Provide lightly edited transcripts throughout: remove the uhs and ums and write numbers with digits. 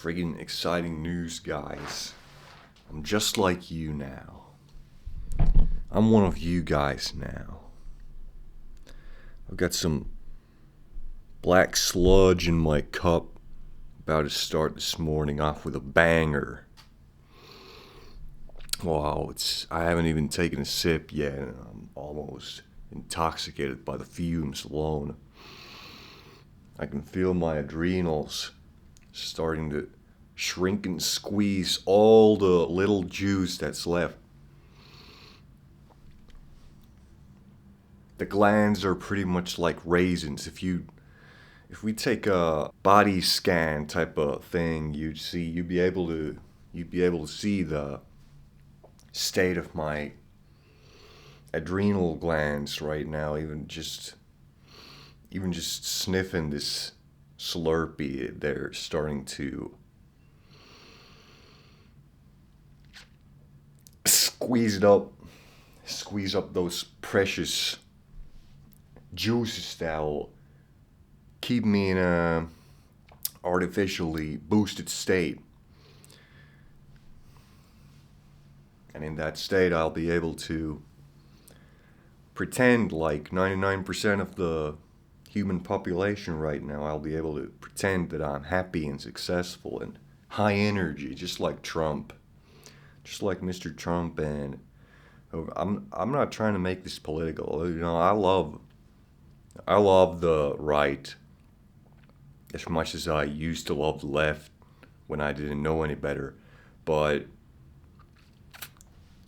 Friggin' exciting news, guys. I'm just like you now. I'm one of you guys now. I've got some black sludge in my cup. About to start this morning off with a banger. Wow, I haven't even taken a sip yet, and I'm almost intoxicated by the fumes alone. I can feel my adrenals starting to shrink and squeeze all the little juice that's left. The glands are pretty much like raisins. If we take a body scan type of thing, you'd be able to see the state of my adrenal glands right now, even just sniffing this Slurpee. They're starting to squeeze up those precious juices that'll keep me in a artificially boosted state. And in that state, I'll be able to pretend like 99% of the human population right now. I'll be able to pretend that I'm happy and successful and high energy, just like Trump. Just like Mr. Trump. And I'm not trying to make this political. I love the right as much as I used to love the left when I didn't know any better. But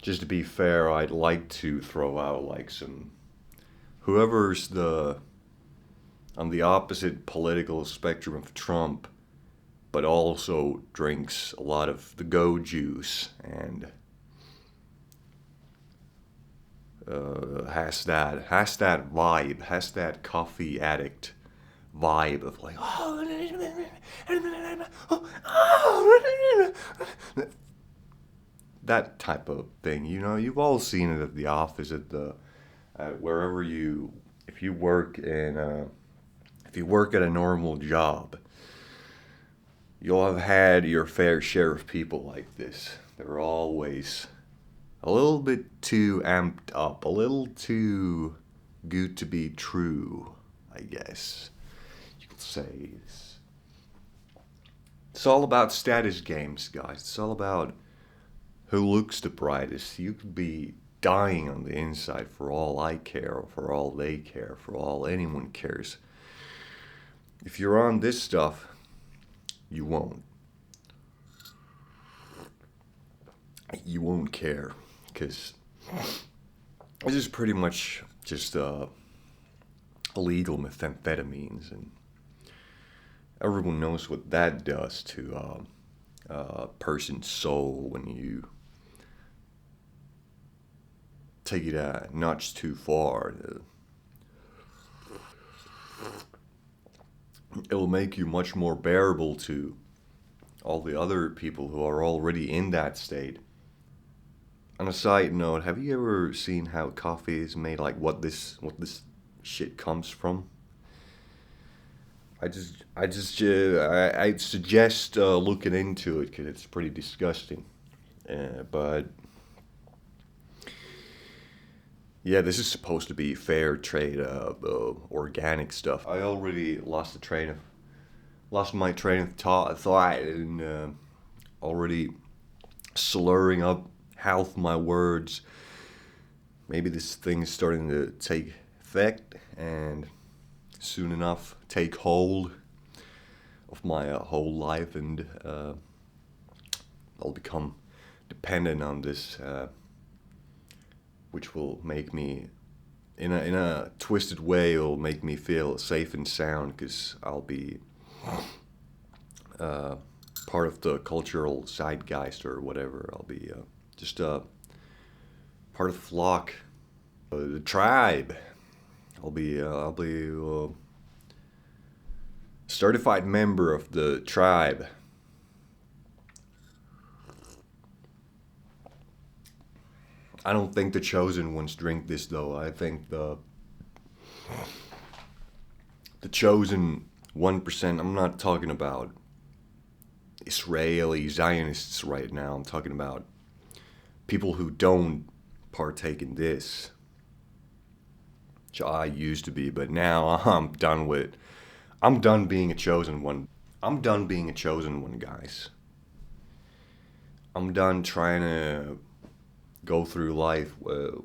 just to be fair, I'd like to throw out like whoever's on the opposite political spectrum of Trump, but also drinks a lot of the go juice and has that vibe, has that coffee addict vibe of like, that type of thing. You've all seen it at the office, at wherever if you work at a normal job, you'll have had your fair share of people like this. They're always a little bit too amped up, a little too good to be true, I guess you could say. It's all about status games, guys. It's all about who looks the brightest. You could be dying on the inside for all I care, or for all they care, for all anyone cares. If you're on this stuff, you won't. You won't care, because this is pretty much just illegal methamphetamines, and everyone knows what that does to a person's soul when you take it a notch too far. It'll make you much more bearable to all the other people who are already in that state. On a side note, have you ever seen how coffee is made? Like what this shit comes from? I'd suggest looking into it, because it's pretty disgusting. But yeah, this is supposed to be fair trade, organic stuff. I already lost my train of thought, and already slurring up half my words. Maybe this thing is starting to take effect, and soon enough take hold of my whole life, and I'll become dependent on this, which will make me, in a twisted way, it'll make me feel safe and sound, because I'll be part of the cultural zeitgeist or whatever. I'll be just part of the flock, the tribe. I'll be certified member of the tribe. I don't think the chosen ones drink this, though. I think the chosen 1%, I'm not talking about Israeli Zionists right now. I'm talking about people who don't partake in this, which I used to be, but now I'm done being a chosen one. I'm done being a chosen one, guys. I'm done trying to go through life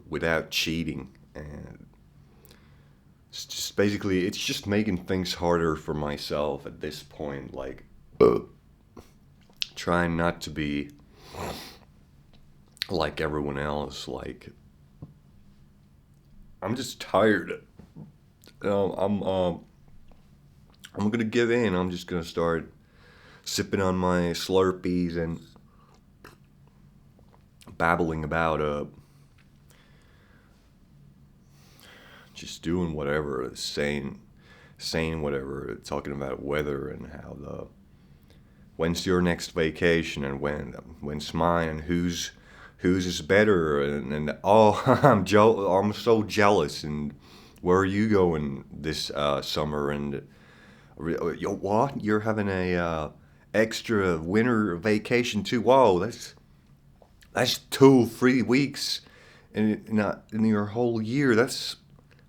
without cheating, and it's just making things harder for myself at this point. Like, trying not to be like everyone else. Like, I'm just tired. I'm gonna give in. I'm just gonna start sipping on my Slurpees and babbling about just doing whatever, saying whatever, talking about weather and how when's your next vacation and when's mine and whose is better and oh I'm so jealous, and where are you going this summer, and what, you're having a extra winter vacation too? Whoa, that's 2 3 weeks in your whole year. That's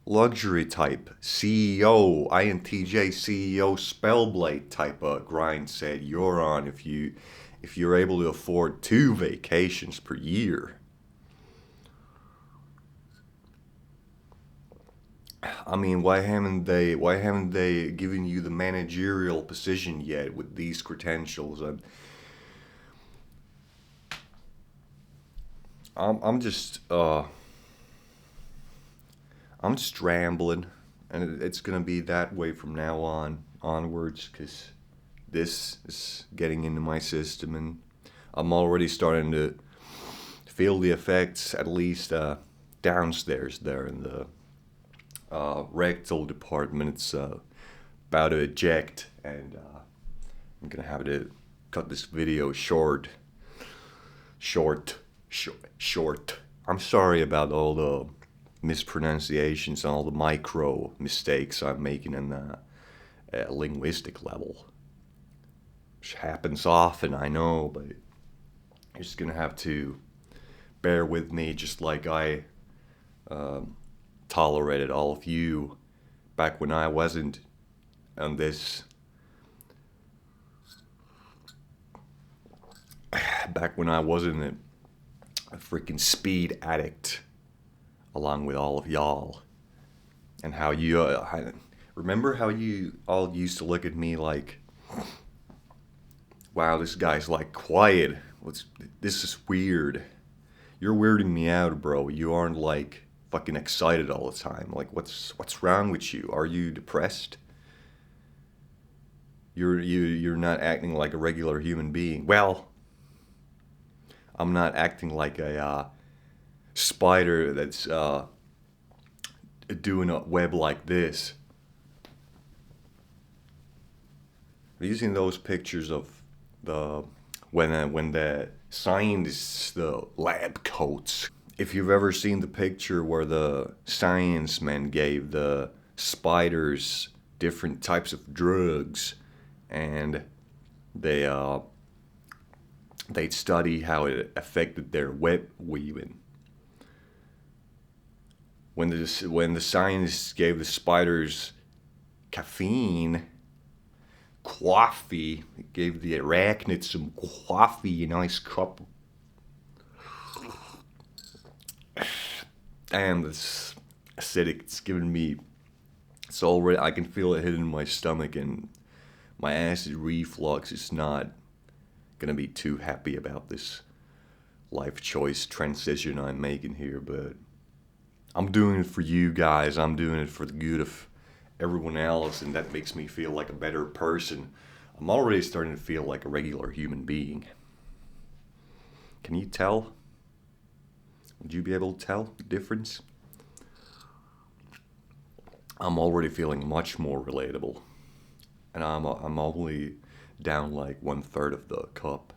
luxury type CEO, INTJ CEO spellblade type of grind set you're on if you're able to afford 2 vacations per year. I mean, why haven't they given you the managerial position yet with these credentials? I'm just I'm just rambling, and it's gonna be that way from now onwards, because this is getting into my system, and I'm already starting to feel the effects, at least downstairs there in the rectal department. It's about to eject, and I'm gonna have to cut this video short. I'm sorry about all the mispronunciations and all the micro mistakes I'm making in the linguistic level, which happens often, I know, but you're just gonna have to bear with me, just like I tolerated all of you back when I wasn't on this, back when I wasn't a freaking speed addict, along with all of y'all, and how you remember how you all used to look at me like, wow, this guy's like quiet. This is weird. You're weirding me out, bro. You aren't like fucking excited all the time. Like, what's wrong with you? Are you depressed? You're not acting like a regular human being. Well, I'm not acting like a spider that's doing a web like this. Have you seen those pictures of the when the scientists, the lab coats? If you've ever seen the picture where the science men gave the spiders different types of drugs, and they'd study how it affected their web weaving. When the scientists gave the spiders caffeine, coffee, gave the arachnids some coffee, a nice cup. Damn, this acidic, it's giving me, it's already, I can feel it hitting my stomach, and my acid reflux is not gonna be too happy about this life choice transition I'm making here, but I'm doing it for you guys. I'm doing it for the good of everyone else, and that makes me feel like a better person. I'm already starting to feel like a regular human being. Can you tell? Would you be able to tell the difference? I'm already feeling much more relatable, and I'm only down like 1/3 of the cup.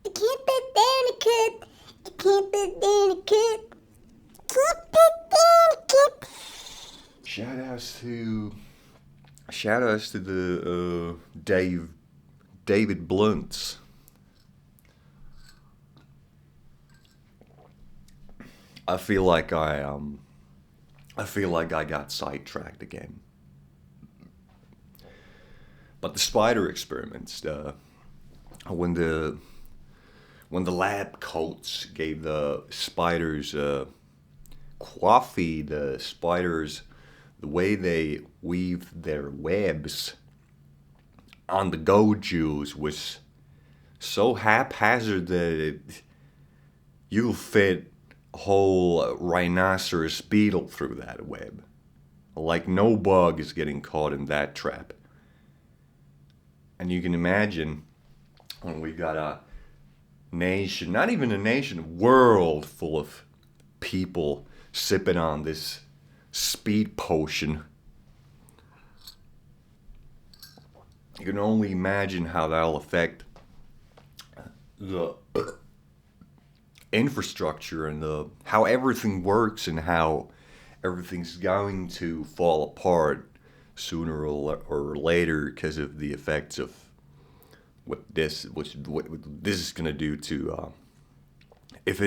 I can't put down a cup. I can't put down a cup. Shout outs to the David Blunt's. I feel like I got sidetracked again. But the spider experiments, when the lab coats gave the spiders coffee, the spiders, the way they weave their webs on the goju's was so haphazard that you'll fit a whole rhinoceros beetle through that web. Like no bug is getting caught in that trap. And you can imagine when we got a nation, not even a nation, a world full of people sipping on this speed potion. You can only imagine how that'll affect the infrastructure and how everything works and how everything's going to fall apart sooner or later because of the effects of what this is going to do to if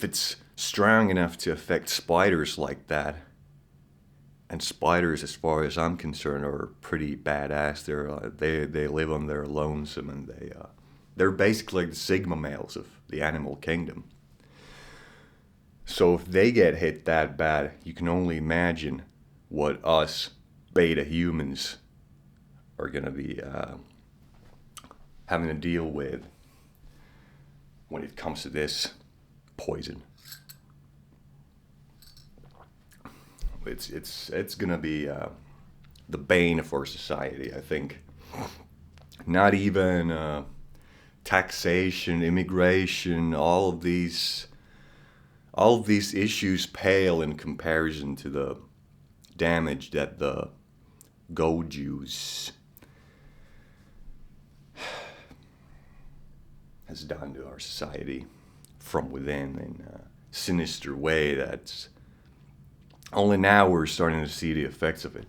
it's strong enough to affect spiders like that. And spiders, as far as I'm concerned, are pretty badass. They live on their lonesome, and they're basically like the Sigma males of the animal kingdom. So if they get hit that bad, you can only imagine what us beta humans are gonna be having to deal with when it comes to this poison. It's gonna be the bane of our society, I think. Not even taxation, immigration, all of these issues pale in comparison to the damage that the goju's has done to our society from within in a sinister way that's only now we're starting to see the effects of it.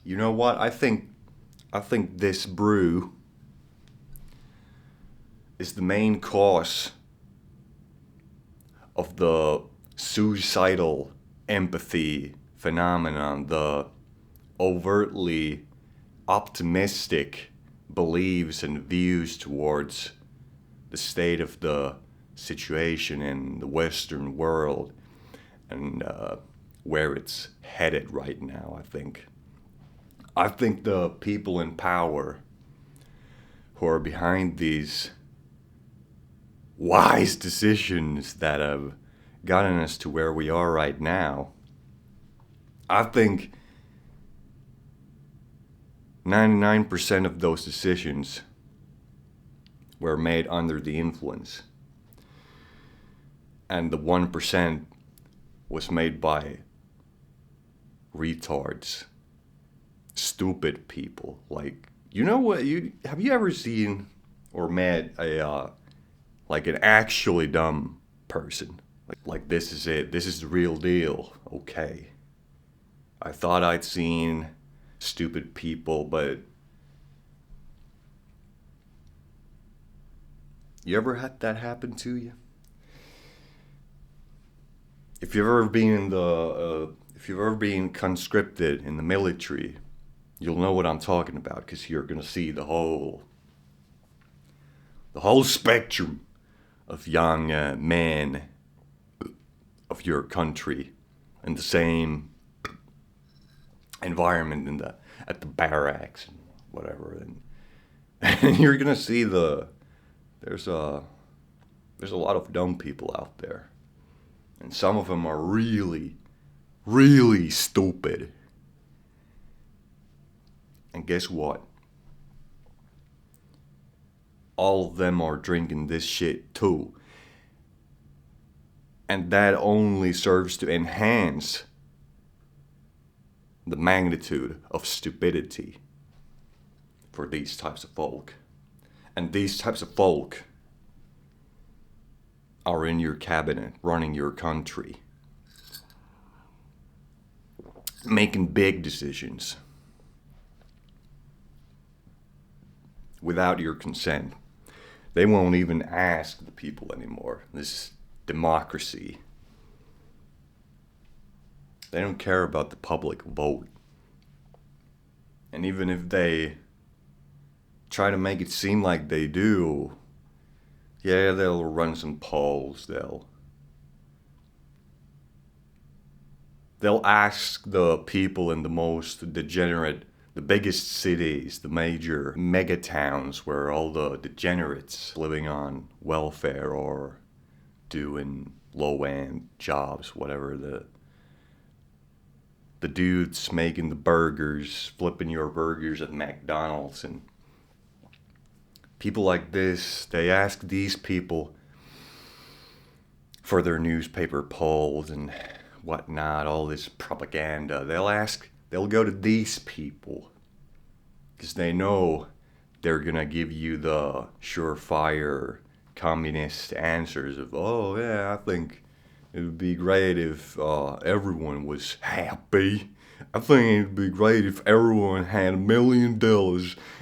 You know what? I think this brew is the main cause of the suicidal empathy phenomenon, the overtly optimistic beliefs and views towards the state of the situation in the Western world and where it's headed right now. I think the people in power who are behind these wise decisions that have gotten us to where we are right now, I think 99% of those decisions were made under the influence. And the 1% was made by retards, stupid people. Like, you know what? Have you ever seen or met an actually dumb person? Like this is it. This is the real deal. Okay. I thought I'd seen stupid people, but you ever had that happen to you? If you've ever been conscripted in the military, you'll know what I'm talking about, because you're gonna see the whole spectrum of young men of your country in the same environment at the barracks and whatever, and you're gonna see there's a lot of dumb people out there. And some of them are really, really stupid. And guess what? All of them are drinking this shit too. And that only serves to enhance the magnitude of stupidity for these types of folk. And these types of folk are in your cabinet, running your country, making big decisions. without your consent. They won't even ask the people anymore. This is democracy. They don't care about the public vote. And even if they try to make it seem like they do, yeah, they'll run some polls. They'll ask the people in the most degenerate, the biggest cities, the major mega towns where all the degenerates living on welfare or doing low-end jobs, whatever, the dudes making the burgers, flipping your burgers at McDonald's, and people like this, they ask these people for their newspaper polls and whatnot, all this propaganda. They'll go to these people because they know they're gonna give you the surefire communist answers of, oh yeah, I think it would be great if everyone was happy. I think it'd be great if everyone had $1 million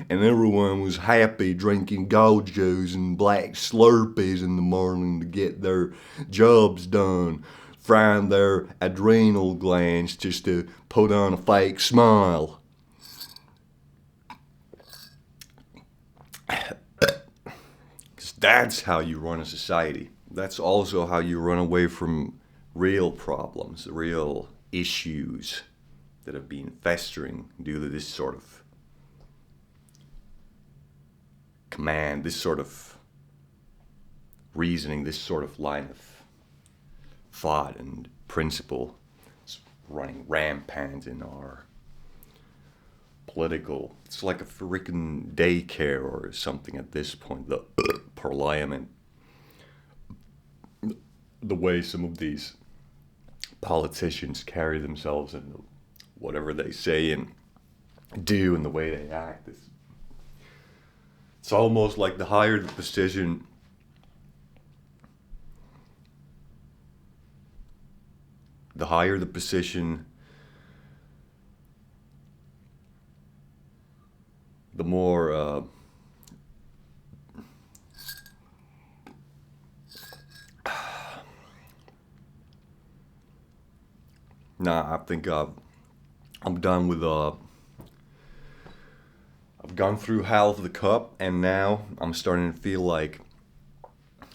and everyone was happy drinking Gojos and black Slurpees in the morning to get their jobs done, frying their adrenal glands just to put on a fake smile. Because that's how you run a society. That's also how you run away from real problems, real issues that have been festering due to this sort of command, this sort of reasoning, this sort of line of thought and principle. It's running rampant in our political, it's like a freaking daycare or something at this point, the parliament. The way some of these politicians carry themselves and whatever they say and do and the way they act. It's almost like the higher the position, the more I think I'm done with I've gone through half of the cup, and now I'm starting to feel like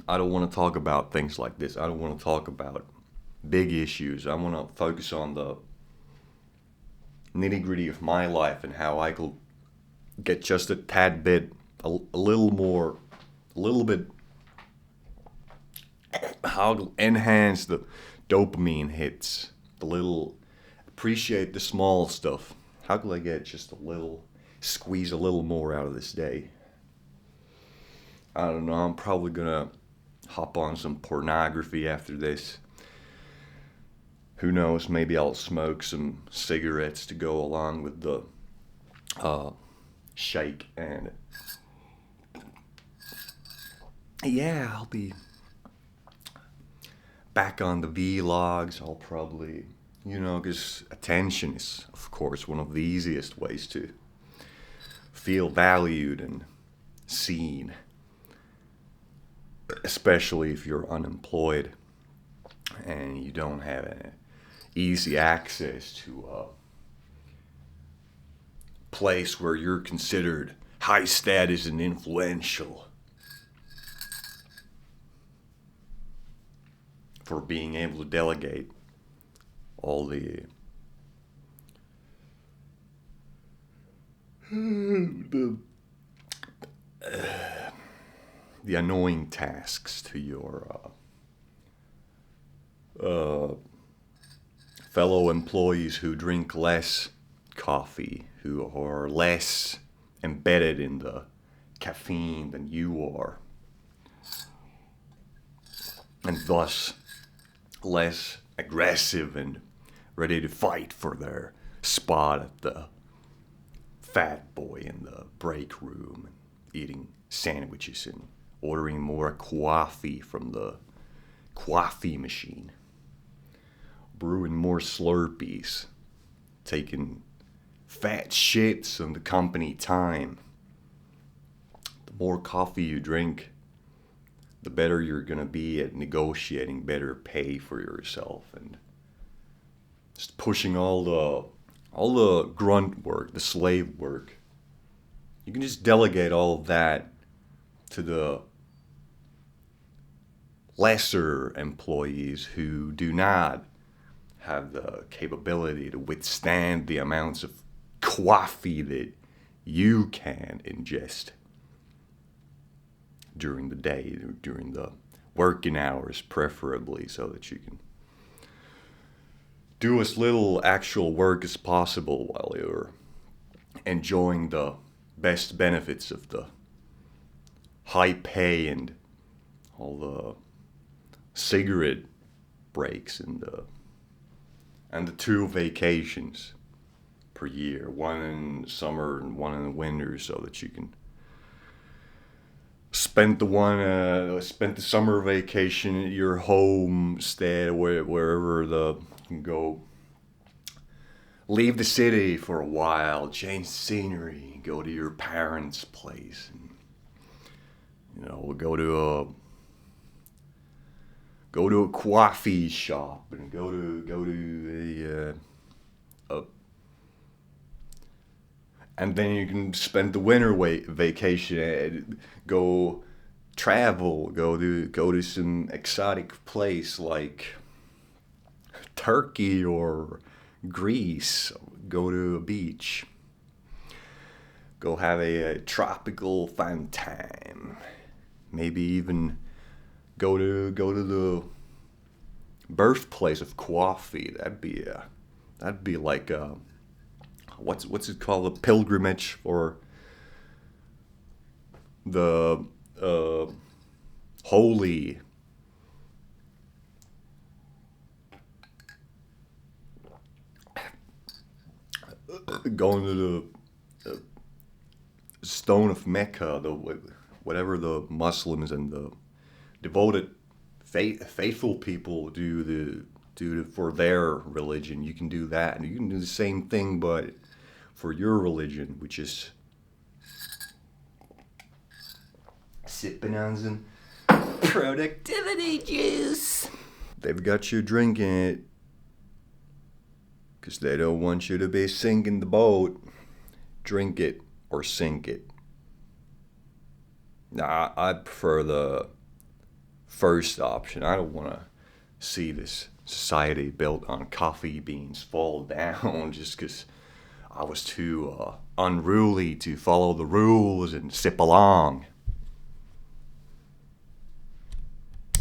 I don't want to talk about things like this. I don't want to talk about big issues. I want to focus on the nitty-gritty of my life and how I could get just a tad bit, a little bit, how to enhance the dopamine hits, appreciate the small stuff. How could I get just squeeze a little more out of this day? I don't know, I'm probably gonna hop on some pornography after this. Who knows, maybe I'll smoke some cigarettes to go along with the shake, and yeah, I'll be back on the vlogs. I'll probably, because attention is, of course, one of the easiest ways to feel valued and seen, especially if you're unemployed and you don't have easy access to a place where you're considered high status and influential for being able to delegate all the annoying tasks to your fellow employees who drink less coffee, who are less embedded in the caffeine than you are, and thus less aggressive and ready to fight for their spot at the fat boy in the break room, and eating sandwiches and ordering more coffee from the coffee machine, brewing more Slurpees, taking fat shits on the company time, more coffee you drink, the better you're gonna be at negotiating better pay for yourself and just pushing all the grunt work, the slave work. You can just delegate all of that to the lesser employees who do not have the capability to withstand the amounts of coffee that you can ingest during the day, during the working hours, preferably, so that you can do as little actual work as possible while you're enjoying the best benefits of the high pay and all the cigarette breaks and the 2 vacations per year, one in summer and one in the winter, so that you can spend the summer vacation at your homestead, wherever you can go. Leave the city for a while, change the scenery, go to your parents' place, and go to a coffee shop and go to a and then you can spend the winter vacation and go travel, go to some exotic place like Turkey or Greece, go to a beach, go have a tropical fun time, maybe even go to the birthplace of coffee. That'd be like what's it called, a pilgrimage for the holy going to the stone of Mecca, whatever the Muslims and the devoted faithful people do for their religion. You can do that, and you can do the same thing, but for your religion, which is sipping on some productivity juice. They've got you drinking it because they don't want you to be sinking the boat. Drink it or sink it. Nah, I prefer the first option. I don't want to see this society built on coffee beans fall down just because I was too unruly to follow the rules and sip along.